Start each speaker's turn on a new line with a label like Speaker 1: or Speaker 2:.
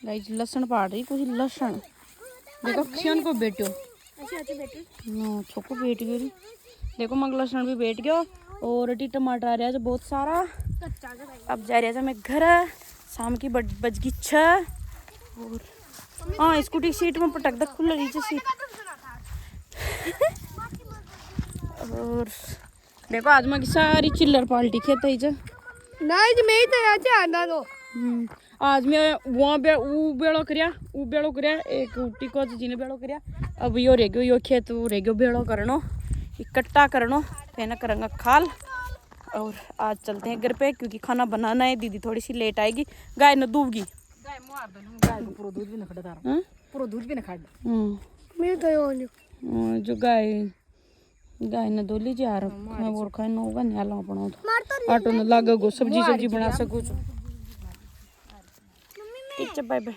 Speaker 1: Guys लहसुन पाड़ रही कुछ लहसुन देखो क्षण को बेटो छोको बेट गई देखो मंग लहसुन भी बेट गयो और टमाटर आ रहा है बहुत सारा। अब जा रहा है मैं घर शाम की बज गई 6 और हाँ स्कूटी सीट में पटक द खुल रही सीट। और देखो आज मैं सारी चिल्लर पाल्टी खेत ही
Speaker 2: नहीं मैं तो आना दो
Speaker 1: आज मैं वहाँ बेड़ो करया एक टिको जी ने बेड़ो करया। अब यो रह गयो यो खेत रह गयो बेड़ो करनो इकट्ठा करनो फिर करेंगे खाल। और आज चलते हैं घर पे क्योंकि खाना बनाना है। दीदी थोड़ी सी लेट आएगी। गाय न दूबगी
Speaker 2: पूरा दूध भी ना खड़ा पूरा दूध भी ना खड़ा मैं तो
Speaker 1: जो गाय न दोली जा रहा मैं और खाए नो बन याला अपना तो आटो न लागो सब्जी बना सकूं। ठीक है बाय बाय।